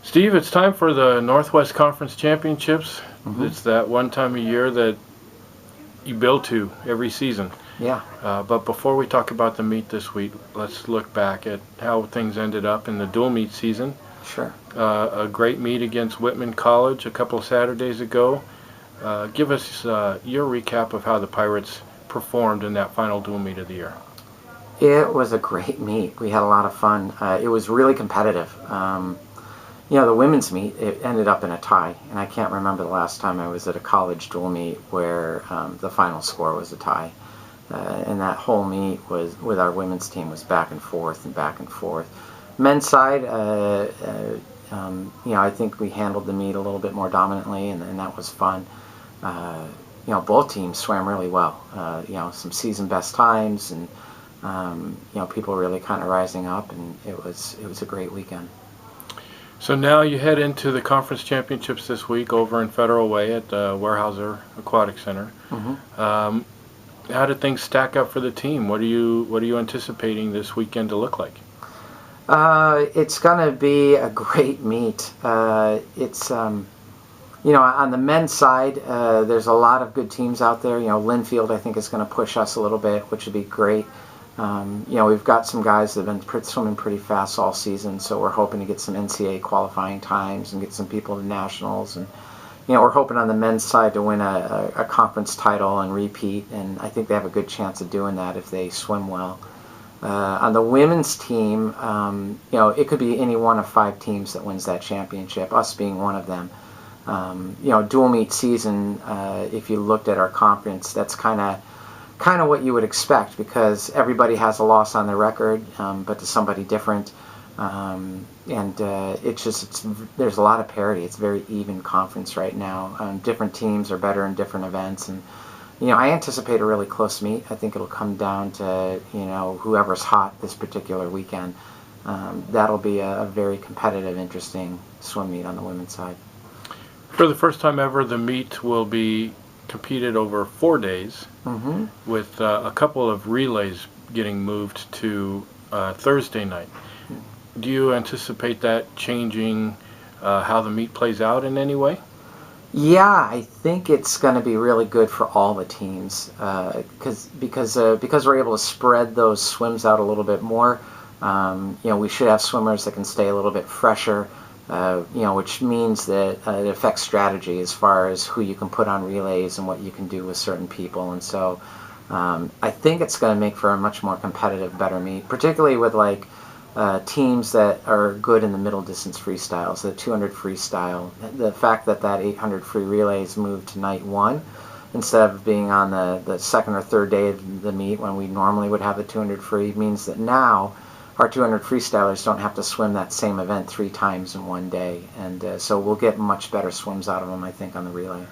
Steve, it's time for the Northwest Conference Championships. Mm-hmm. It's that one time a year that you build to every season. Yeah. But before we talk about the meet this week, let's look back at how things ended up in the dual meet season. Sure. A great meet against Whitman College a couple Saturdays ago. Give us your recap of how the Pirates performed in that final dual meet of the year. It was a great meet. We had a lot of fun. It was really competitive. The women's meet, it ended up in a tie, and I can't remember the last time I was at a college dual meet where the final score was a tie. And that whole meet was with our women's team was back and forth and back and forth. Men's side, I think we handled the meet a little bit more dominantly, and that was fun. Both teams swam really well. Some season best times, and people really kind of rising up, and it was a great weekend. So now you head into the conference championships this week over in Federal Way at the Weyerhaeuser Aquatic Center. Mm-hmm. How did things stack up for the team? What are you anticipating this weekend to look like? It's going to be a great meet. It's on the men's side, there's a lot of good teams out there. Linfield, I think, is going to push us a little bit, which would be great. We've got some guys that have been swimming pretty fast all season, so we're hoping to get some NCAA qualifying times and get some people to nationals. And we're hoping on the men's side to win a conference title and repeat, and I think they have a good chance of doing that if they swim well. On the women's team, it could be any one of 5 teams that wins that championship, us being one of them. Dual meet season, if you looked at our conference, that's kind of what you would expect, because everybody has a loss on their record, but to somebody different. There's a lot of parity. It's a very even conference right now. Different teams are better in different events, and I anticipate a really close meet. I think it'll come down to whoever's hot this particular weekend. That'll be a very competitive, interesting swim meet on the women's side. For the first time ever, the meet will be competed over 4 days, mm-hmm. with a couple of relays getting moved to Thursday night. Do you anticipate that changing how the meet plays out in any way? Yeah, I think it's going to be really good for all the teams because we're able to spread those swims out a little bit more. We should have swimmers that can stay a little bit fresher. Which means that it affects strategy as far as who you can put on relays and what you can do with certain people. And so I think it's going to make for a much more competitive, better meet, particularly with teams that are good in the middle distance freestyles, the 200 freestyle. The fact that 800 free relays moved to night 1 instead of being on the second or third day of the meet when we normally would have the 200 free means that now our 200 freestylers don't have to swim that same event 3 times in one day, and so we'll get much better swims out of them, I think, on the relay.